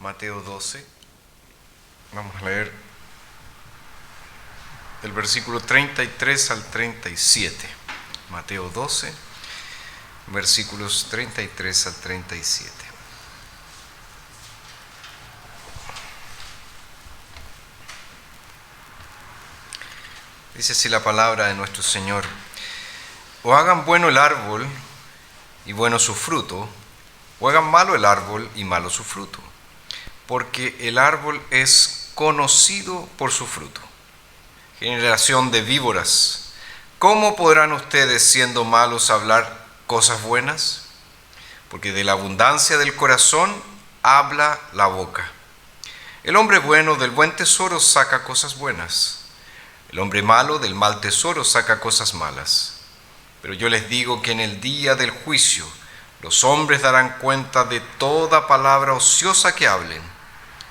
Mateo 12. Vamos a leer del versículo 33 al 37. Mateo 12, versículos 33 al 37. Dice así la palabra de nuestro Señor: o hagan bueno el árbol y bueno su fruto, o hagan malo el árbol y malo su fruto, porque el árbol es conocido por su fruto. Generación de víboras, ¿cómo podrán ustedes, siendo malos, hablar cosas buenas? Porque de la abundancia del corazón habla la boca. El hombre bueno del buen tesoro saca cosas buenas. El hombre malo del mal tesoro saca cosas malas. Pero yo les digo que en el día del juicio los hombres darán cuenta de toda palabra ociosa que hablen,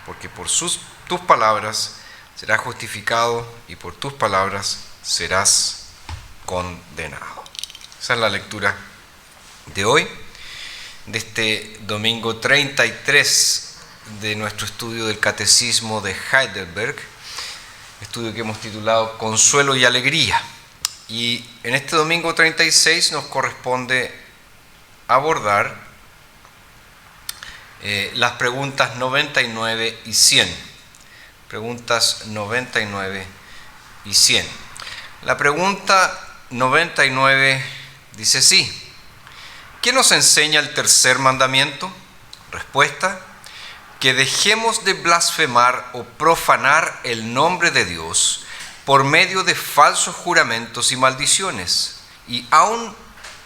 porque por tus palabras serás justificado y por tus palabras serás condenado. Esa es la lectura de hoy, de este domingo 33 de nuestro estudio del Catecismo de Heidelberg, estudio que hemos titulado Consuelo y Alegría. Y en este domingo 36 nos corresponde abordar las preguntas 99 y 100. Preguntas 99 y 100. La pregunta 99 dice así: ¿qué nos enseña el tercer mandamiento? Respuesta: que dejemos de blasfemar o profanar el nombre de Dios por medio de falsos juramentos y maldiciones, y aún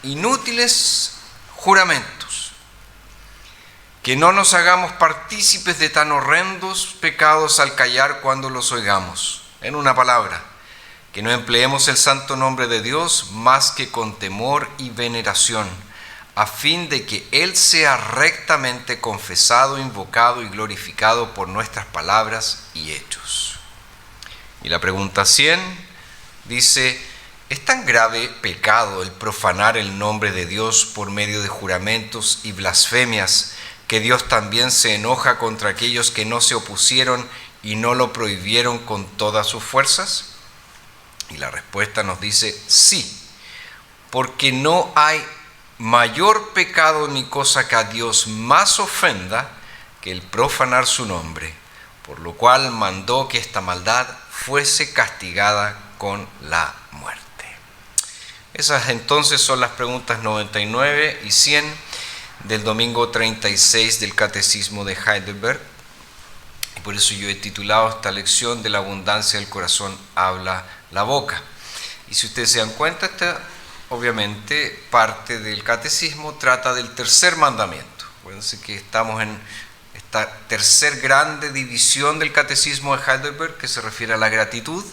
inútiles juramentos. Que no nos hagamos partícipes de tan horrendos pecados al callar cuando los oigamos. En una palabra, que no empleemos el santo nombre de Dios más que con temor y veneración, a fin de que Él sea rectamente confesado, invocado y glorificado por nuestras palabras y hechos. Y la pregunta 100 dice: ¿es tan grave pecado el profanar el nombre de Dios por medio de juramentos y blasfemias que Dios también se enoja contra aquellos que no se opusieron y no lo prohibieron con todas sus fuerzas? Y la respuesta nos dice sí, porque no hay mayor pecado ni cosa que a Dios más ofenda que el profanar su nombre, por lo cual mandó que esta maldad fuese castigada con la muerte. Esas entonces son las preguntas 99 y 100 del domingo 36 del Catecismo de Heidelberg. Y por eso yo he titulado esta lección: de la abundancia del corazón habla la boca. Y si ustedes se dan cuenta, esta obviamente parte del catecismo trata del tercer mandamiento. Acuérdense que estamos en esta tercer grande división del Catecismo de Heidelberg, que se refiere a la gratitud,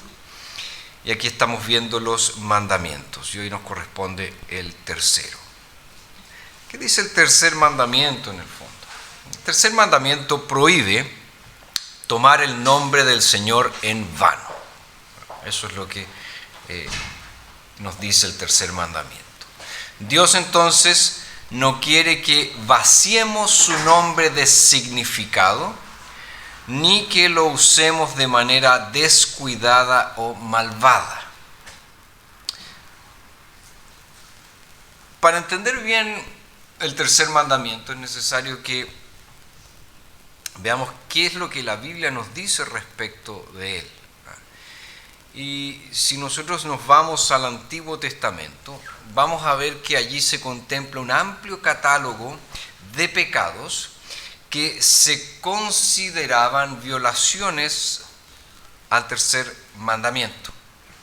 y aquí estamos viendo los mandamientos, y hoy nos corresponde el tercero. ¿Qué dice el tercer mandamiento en el fondo? El tercer mandamiento prohíbe tomar el nombre del Señor en vano. Eso es lo que nos dice el tercer mandamiento. Dios entonces no quiere que vaciemos su nombre de significado, ni que lo usemos de manera descuidada o malvada. Para entender bien el tercer mandamiento es necesario que veamos qué es lo que la Biblia nos dice respecto de él. Y si nosotros nos vamos al Antiguo Testamento, vamos a ver que allí se contempla un amplio catálogo de pecados que se consideraban violaciones al tercer mandamiento.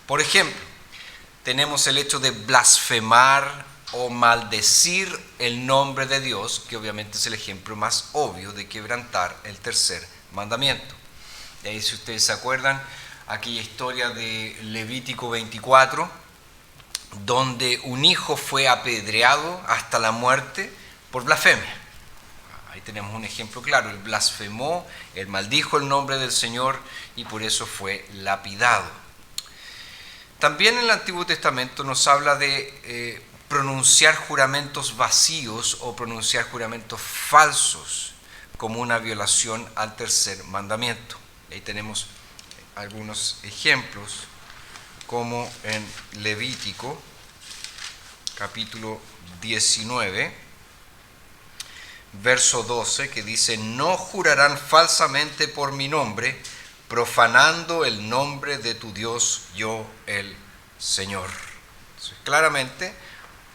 Por ejemplo, tenemos el hecho de blasfemar o maldecir el nombre de Dios, que obviamente es el ejemplo más obvio de quebrantar el tercer mandamiento. De ahí, si ustedes se acuerdan, aquella historia de Levítico 24, donde un hijo fue apedreado hasta la muerte por blasfemia. Ahí tenemos un ejemplo claro: él blasfemó, él maldijo el nombre del Señor y por eso fue lapidado. También en el Antiguo Testamento nos habla de pronunciar juramentos vacíos o pronunciar juramentos falsos como una violación al tercer mandamiento. Ahí tenemos algunos ejemplos, como en Levítico, capítulo 19, verso 12, que dice: no jurarán falsamente por mi nombre, profanando el nombre de tu Dios, yo el Señor. Entonces, claramente,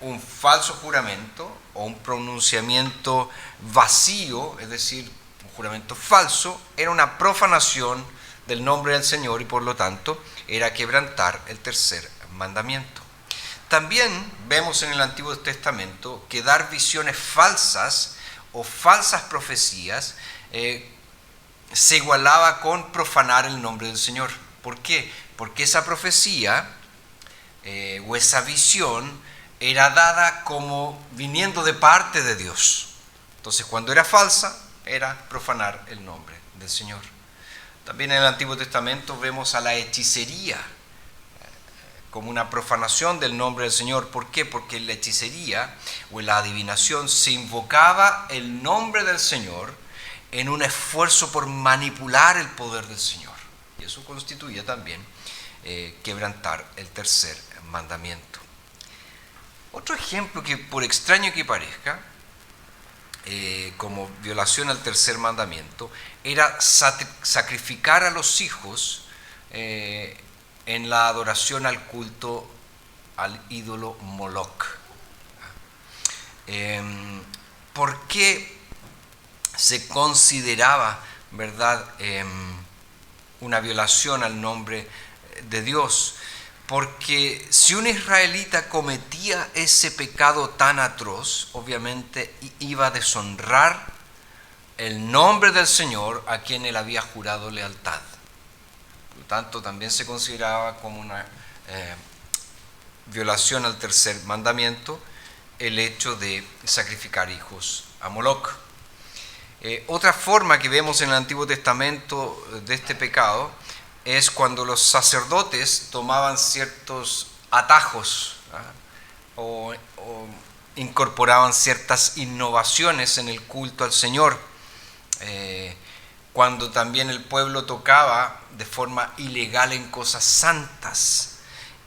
un falso juramento o un pronunciamiento vacío, es decir, un juramento falso, era una profanación del nombre del Señor y por lo tanto era quebrantar el tercer mandamiento. También vemos en el Antiguo Testamento que dar visiones falsas o falsas profecías se igualaba con profanar el nombre del Señor. ¿Por qué? Porque esa profecía o esa visión era dada como viniendo de parte de Dios. Entonces, cuando era falsa, era profanar el nombre del Señor. También en el Antiguo Testamento vemos a la hechicería como una profanación del nombre del Señor. ¿Por qué? Porque en la hechicería o en la adivinación se invocaba el nombre del Señor en un esfuerzo por manipular el poder del Señor. Y eso constituía también quebrantar el tercer mandamiento. Otro ejemplo que, por extraño que parezca, como violación al tercer mandamiento, era sacrificar a los hijos en la adoración al culto al ídolo Moloch. ¿Por qué se consideraba, verdad, una violación al nombre de Dios? Porque si un israelita cometía ese pecado tan atroz, obviamente iba a deshonrar el nombre del Señor a quien él había jurado lealtad. Por lo tanto, también se consideraba como una violación al tercer mandamiento el hecho de sacrificar hijos a Moloch. Otra forma que vemos en el Antiguo Testamento de este pecado es cuando los sacerdotes tomaban ciertos atajos o incorporaban ciertas innovaciones en el culto al Señor. Cuando también el pueblo tocaba de forma ilegal en cosas santas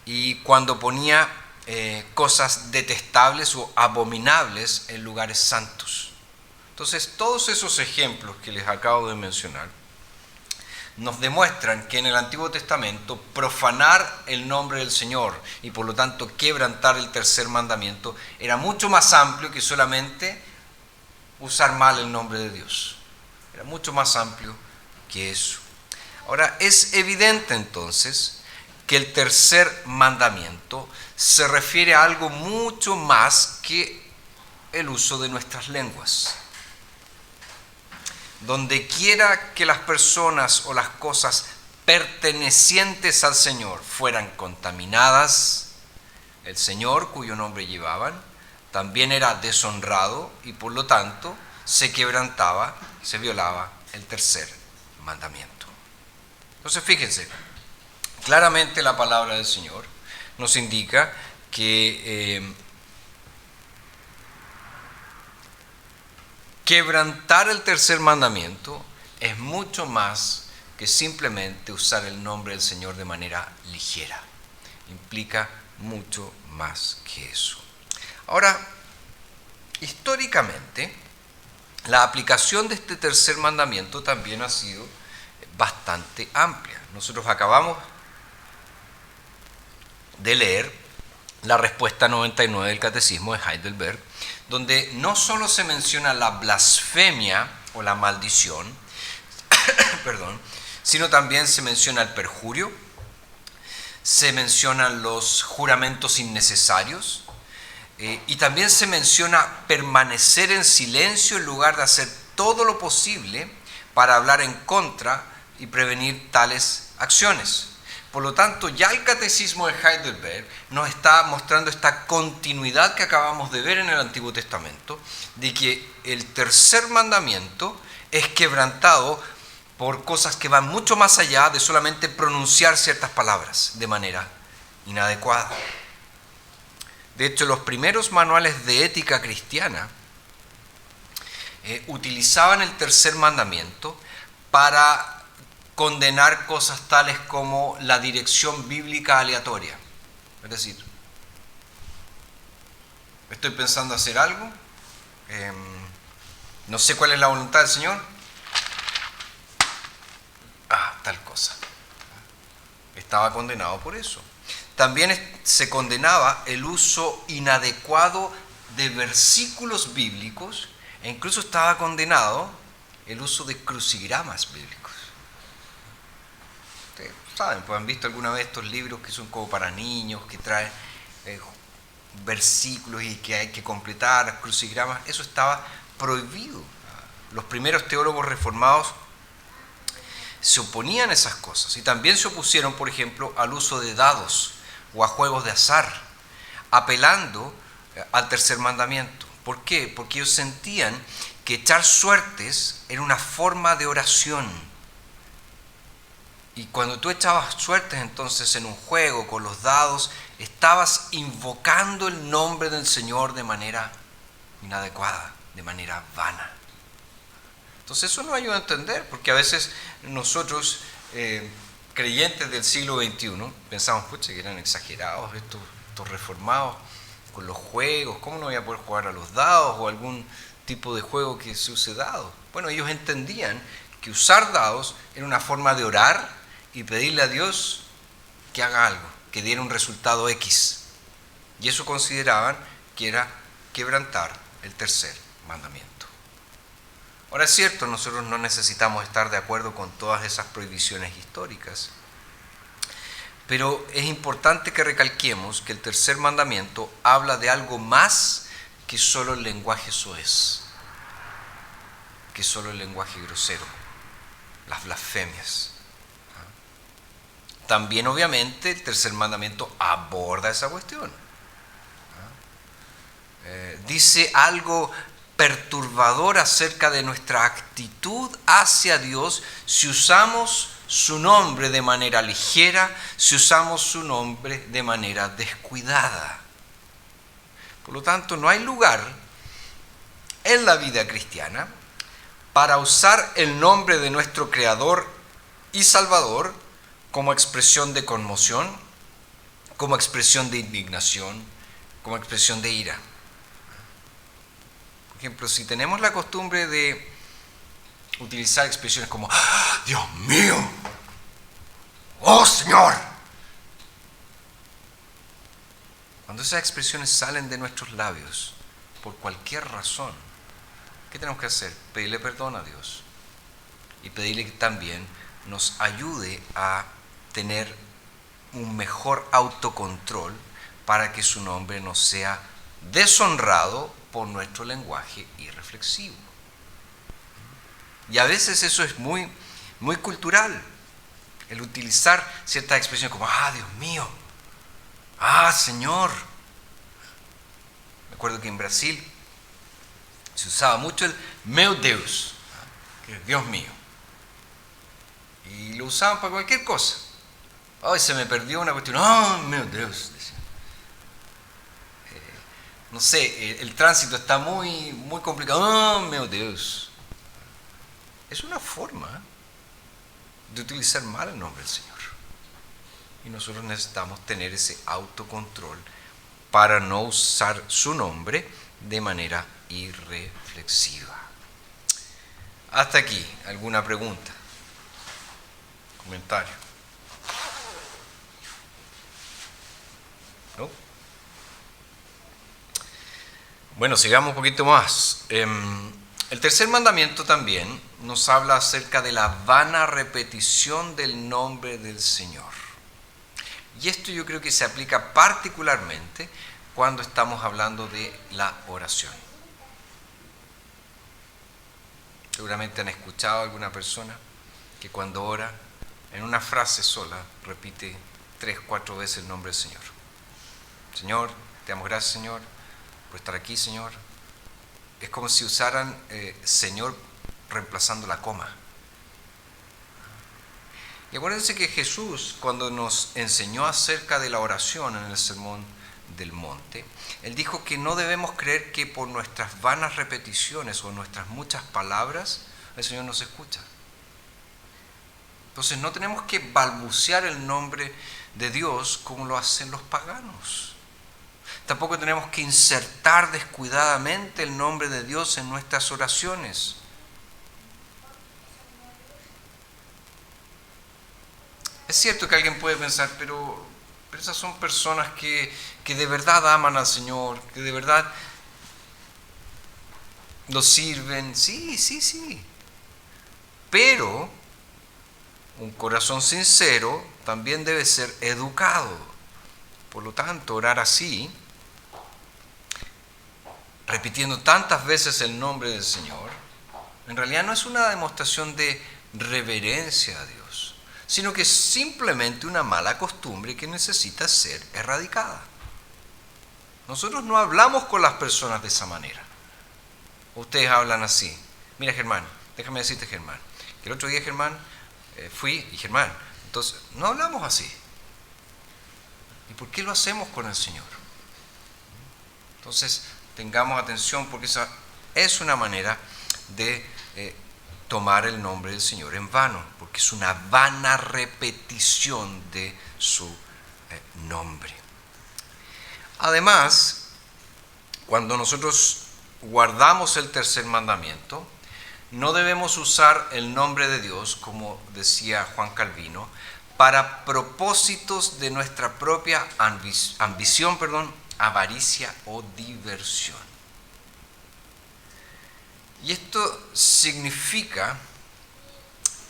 y cuando ponía cosas detestables o abominables en lugares santos. Entonces, todos esos ejemplos que les acabo de mencionar nos demuestran que en el Antiguo Testamento profanar el nombre del Señor y por lo tanto quebrantar el tercer mandamiento era mucho más amplio que solamente usar mal el nombre de Dios. Era mucho más amplio que eso. Ahora, es evidente entonces que el tercer mandamiento se refiere a algo mucho más que el uso de nuestras lenguas. Donde quiera que las personas o las cosas pertenecientes al Señor fueran contaminadas, el Señor cuyo nombre llevaban también era deshonrado y por lo tanto se quebrantaba, se violaba el tercer mandamiento. Entonces fíjense, claramente la palabra del Señor nos indica que quebrantar el tercer mandamiento es mucho más que simplemente usar el nombre del Señor de manera ligera. Implica mucho más que eso. Ahora, históricamente, la aplicación de este tercer mandamiento también ha sido bastante amplia. Nosotros acabamos de leer la respuesta 99 del Catecismo de Heidelberg, donde no solo se menciona la blasfemia o la maldición, sino también se menciona el perjurio, se mencionan los juramentos innecesarios y también se menciona permanecer en silencio en lugar de hacer todo lo posible para hablar en contra y prevenir tales acciones. Por lo tanto, ya el Catecismo de Heidelberg nos está mostrando esta continuidad que acabamos de ver en el Antiguo Testamento, de que el tercer mandamiento es quebrantado por cosas que van mucho más allá de solamente pronunciar ciertas palabras de manera inadecuada. De hecho, los primeros manuales de ética cristiana utilizaban el tercer mandamiento para condenar cosas tales como la dirección bíblica aleatoria. Es decir, estoy pensando hacer algo, no sé cuál es la voluntad del Señor, tal cosa. Estaba condenado por eso. También se condenaba el uso inadecuado de versículos bíblicos e incluso estaba condenado el uso de crucigramas bíblicos. Ustedes saben, pues han visto alguna vez estos libros que son como para niños, que traen versículos y que hay que completar, crucigramas. Eso estaba prohibido. Los primeros teólogos reformados se oponían a esas cosas y también se opusieron, por ejemplo, al uso de dados o a juegos de azar, apelando al tercer mandamiento. ¿Por qué? Porque ellos sentían que echar suertes era una forma de oración. Y cuando tú echabas suertes entonces en un juego con los dados, estabas invocando el nombre del Señor de manera inadecuada, de manera vana. Entonces eso nos ayuda a entender, porque a veces nosotros, creyentes del siglo XXI, pensamos, pucha, que eran exagerados estos reformados con los juegos, ¿cómo no voy a poder jugar a los dados o algún tipo de juego que se use dados? Bueno, ellos entendían que usar dados era una forma de orar y pedirle a Dios que haga algo, que diera un resultado X. Y eso consideraban que era quebrantar el tercer mandamiento. Ahora es cierto, nosotros no necesitamos estar de acuerdo con todas esas prohibiciones históricas, pero es importante que recalquemos que el tercer mandamiento habla de algo más que solo el lenguaje soez, que solo el lenguaje grosero, las blasfemias. También obviamente el tercer mandamiento aborda esa cuestión. Dice algo perturbador acerca de nuestra actitud hacia Dios si usamos su nombre de manera ligera, si usamos su nombre de manera descuidada. Por lo tanto, no hay lugar en la vida cristiana para usar el nombre de nuestro Creador y Salvador como expresión de conmoción, como expresión de indignación, como expresión de ira. Por ejemplo, si tenemos la costumbre de utilizar expresiones como ¡ah, Dios mío! ¡Oh, Señor! Cuando esas expresiones salen de nuestros labios, por cualquier razón, ¿qué tenemos que hacer? Pedirle perdón a Dios y pedirle que también nos ayude a tener un mejor autocontrol para que su nombre no sea deshonrado por nuestro lenguaje irreflexivo. Y a veces eso es muy, muy cultural, el utilizar ciertas expresiones como ¡ah, Dios mío! ¡Ah, Señor! Me acuerdo que en Brasil se usaba mucho el meu Deus, que es Dios mío. Y lo usaban para cualquier cosa. ¡Ay, se me perdió una cuestión! ¡Oh, meu Deus! No sé, el tránsito está muy, muy complicado. ¡Oh, meu Deus! Es una forma de utilizar mal el nombre del Señor. Y nosotros necesitamos tener ese autocontrol para no usar su nombre de manera irreflexiva. Hasta aquí, ¿alguna pregunta? ¿Comentario? ¿No? Bueno, sigamos un poquito más. El tercer mandamiento también nos habla acerca de la vana repetición del nombre del Señor. Y esto yo creo que se aplica particularmente cuando estamos hablando de la oración. Seguramente han escuchado a alguna persona que cuando ora, en una frase sola, repite 3, 4 veces el nombre del Señor. Señor, te damos gracias, Señor, por estar aquí, Señor. Es como si usaran Señor reemplazando la coma. Y acuérdense que Jesús, cuando nos enseñó acerca de la oración en el sermón del Monte, Él dijo que no debemos creer que por nuestras vanas repeticiones o nuestras muchas palabras el Señor nos escucha. Entonces no tenemos que balbucear el nombre de Dios como lo hacen los paganos. Tampoco tenemos que insertar descuidadamente el nombre de Dios en nuestras oraciones. Es cierto que alguien puede pensar, pero esas son personas que de verdad aman al Señor, que de verdad lo sirven. Sí. Pero un corazón sincero también debe ser educado. Por lo tanto, orar así, repitiendo tantas veces el nombre del Señor, en realidad no es una demostración de reverencia a Dios, sino que es simplemente una mala costumbre que necesita ser erradicada. Nosotros no hablamos con las personas de esa manera. Ustedes hablan así. Mira, Germán, déjame decirte, Germán, que el otro día, Germán, fui y Germán, entonces no hablamos así. ¿Y por qué lo hacemos con el Señor? Entonces, tengamos atención porque esa es una manera de tomar el nombre del Señor en vano, porque es una vana repetición de su nombre. Además, cuando nosotros guardamos el tercer mandamiento, no debemos usar el nombre de Dios, como decía Juan Calvino, para propósitos de nuestra propia ambición, avaricia o diversión. Y esto significa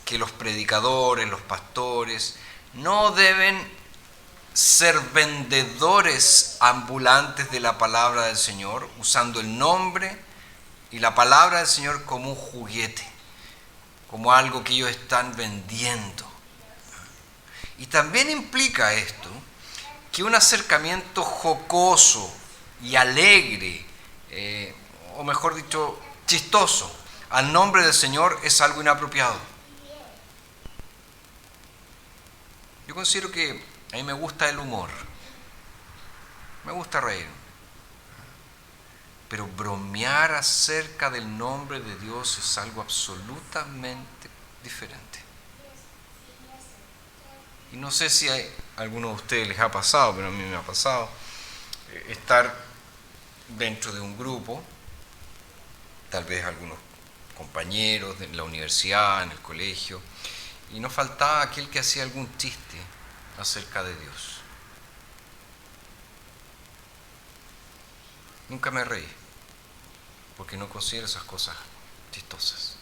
que los predicadores, los pastores, no deben ser vendedores ambulantes de la palabra del Señor, usando el nombre y la palabra del Señor como un juguete, como algo que ellos están vendiendo. Y también implica esto que un acercamiento jocoso y alegre, o mejor dicho, chistoso, al nombre del Señor es algo inapropiado. Yo considero que a mí me gusta el humor, me gusta reír, pero bromear acerca del nombre de Dios es algo absolutamente diferente. Y no sé si a alguno de ustedes les ha pasado, pero a mí me ha pasado, estar dentro de un grupo, tal vez algunos compañeros de la universidad, en el colegio, y no faltaba aquel que hacía algún chiste acerca de Dios. Nunca me reí, porque no considero esas cosas chistosas.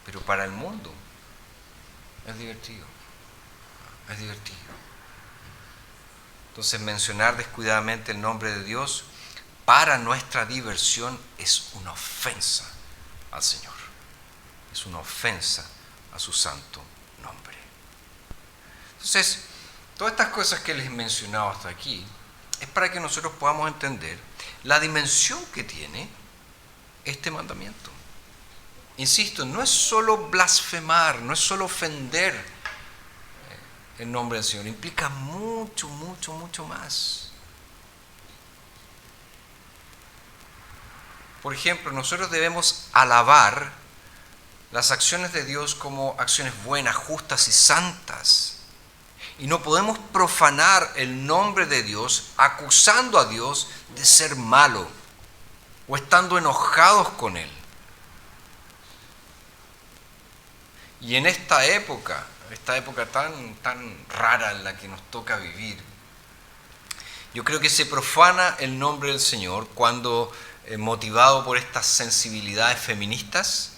Pero para el mundo es divertido. Es divertido. Entonces, mencionar descuidadamente el nombre de Dios para nuestra diversión es una ofensa al Señor. Es una ofensa a su santo nombre. Entonces, todas estas cosas que les he mencionado hasta aquí es para que nosotros podamos entender la dimensión que tiene este mandamiento. Insisto, no es solo blasfemar, no es solo ofender el nombre del Señor, implica mucho más. Por ejemplo, nosotros debemos alabar las acciones de Dios como acciones buenas, justas y santas. Y no podemos profanar el nombre de Dios acusando a Dios de ser malo o estando enojados con Él. Y en esta época tan rara en la que nos toca vivir, yo creo que se profana el nombre del Señor cuando, motivado por estas sensibilidades feministas,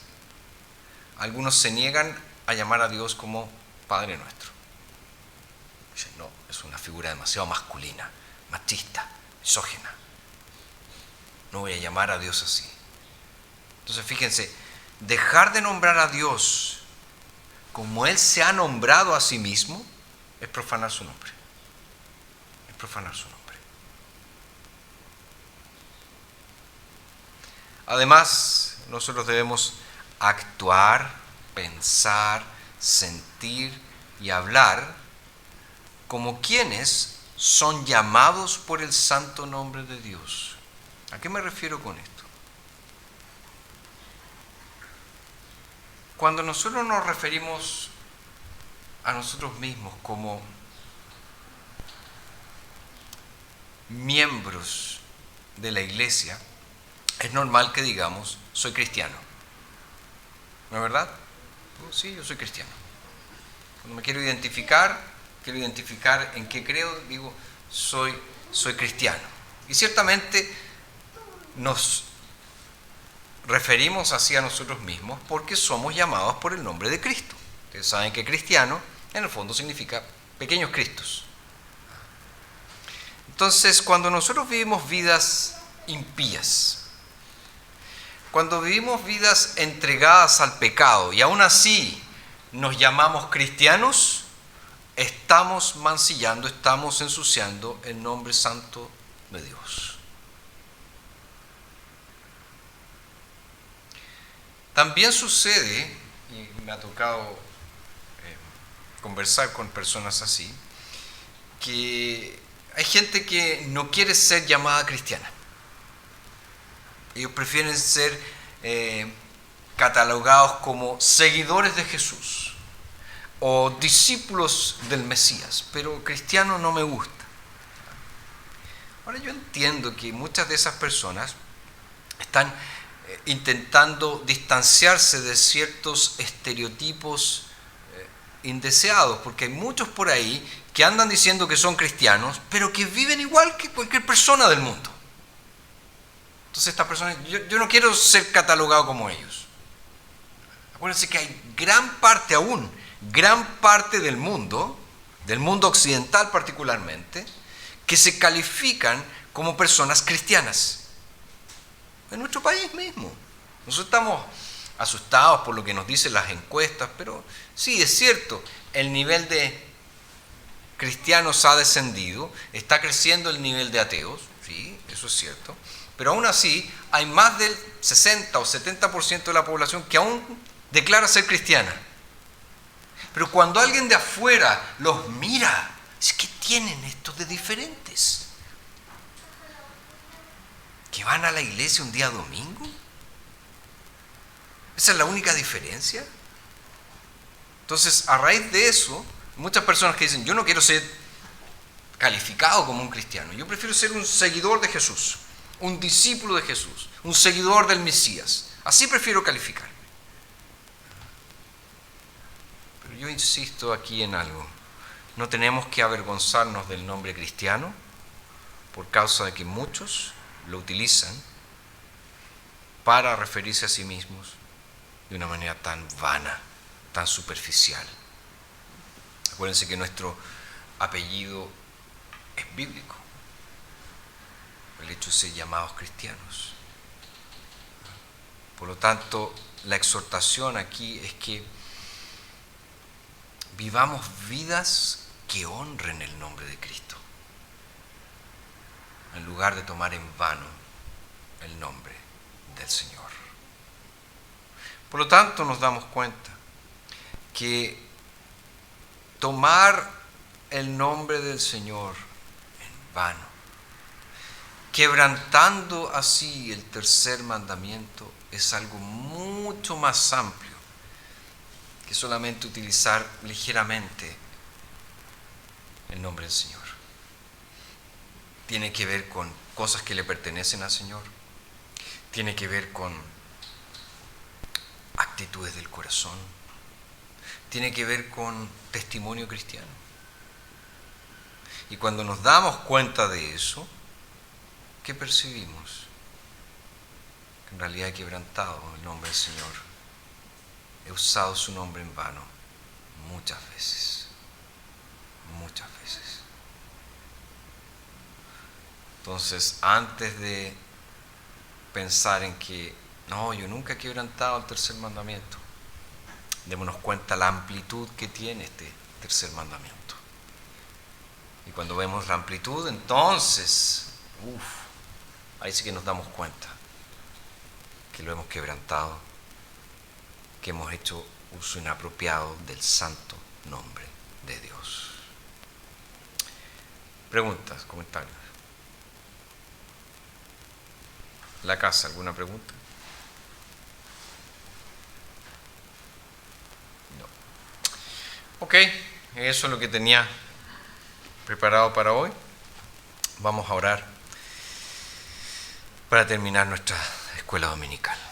algunos se niegan a llamar a Dios como Padre Nuestro. Dicen, no, es una figura demasiado masculina, machista, misógina. No voy a llamar a Dios así. Entonces, fíjense, dejar de nombrar a Dios como Él se ha nombrado a sí mismo es profanar su nombre. Es profanar su nombre. Además, nosotros debemos actuar, pensar, sentir y hablar como quienes son llamados por el santo nombre de Dios. ¿A qué me refiero con esto? Cuando nosotros nos referimos a nosotros mismos como miembros de la iglesia, es normal que digamos, soy cristiano. ¿No es verdad? Sí, yo soy cristiano. Cuando me quiero identificar en qué creo, digo, soy cristiano. Y ciertamente nos referimos así a nosotros mismos porque somos llamados por el nombre de Cristo. Ustedes saben que cristiano en el fondo significa pequeños cristos. Entonces, cuando nosotros vivimos vidas impías, cuando vivimos vidas entregadas al pecado y aún así nos llamamos cristianos, estamos mancillando, estamos ensuciando el nombre santo de Dios. También sucede, y me ha tocado conversar con personas así, que hay gente que no quiere ser llamada cristiana. Ellos prefieren ser catalogados como seguidores de Jesús o discípulos del Mesías, pero cristiano no me gusta. Ahora yo entiendo que muchas de esas personas están intentando distanciarse de ciertos estereotipos indeseados, porque hay muchos por ahí que andan diciendo que son cristianos, pero que viven igual que cualquier persona del mundo. Entonces estas personas, yo no quiero ser catalogado como ellos. Acuérdense que hay gran parte del mundo occidental particularmente, que se califican como personas cristianas. En nuestro país mismo. Nosotros estamos asustados por lo que nos dicen las encuestas, pero sí, es cierto, el nivel de cristianos ha descendido, está creciendo el nivel de ateos, sí, eso es cierto, pero aún así hay más del 60 o 70% de la población que aún declara ser cristiana. Pero cuando alguien de afuera los mira, es que tienen esto de diferentes. ¿Que van a la iglesia un día domingo? ¿Esa es la única diferencia? Entonces, a raíz de eso, muchas personas que dicen, yo no quiero ser calificado como un cristiano, yo prefiero ser un seguidor de Jesús, un discípulo de Jesús, un seguidor del Mesías. Así prefiero calificarme. Pero yo insisto aquí en algo. No tenemos que avergonzarnos del nombre cristiano por causa de que muchos lo utilizan para referirse a sí mismos de una manera tan vana, tan superficial. Acuérdense que nuestro apellido es bíblico, el hecho de ser llamados cristianos. Por lo tanto, la exhortación aquí es que vivamos vidas que honren el nombre de Cristo, en lugar de tomar en vano el nombre del Señor. Por lo tanto, nos damos cuenta que tomar el nombre del Señor en vano, quebrantando así el tercer mandamiento, es algo mucho más amplio que solamente utilizar ligeramente el nombre del Señor. Tiene que ver con cosas que le pertenecen al Señor. Tiene que ver con actitudes del corazón. Tiene que ver con testimonio cristiano. Y cuando nos damos cuenta de eso, ¿qué percibimos? Que en realidad he quebrantado el nombre del Señor. He usado su nombre en vano muchas veces. Muchas veces. Entonces, antes de pensar en que, no, yo nunca he quebrantado el tercer mandamiento, démonos cuenta la amplitud que tiene este tercer mandamiento. Y cuando vemos la amplitud, entonces, ahí sí que nos damos cuenta que lo hemos quebrantado, que hemos hecho uso inapropiado del santo nombre de Dios. Preguntas, comentarios. La casa, ¿alguna pregunta? No. Ok, eso es lo que tenía preparado para hoy. Vamos a orar para terminar nuestra escuela dominical.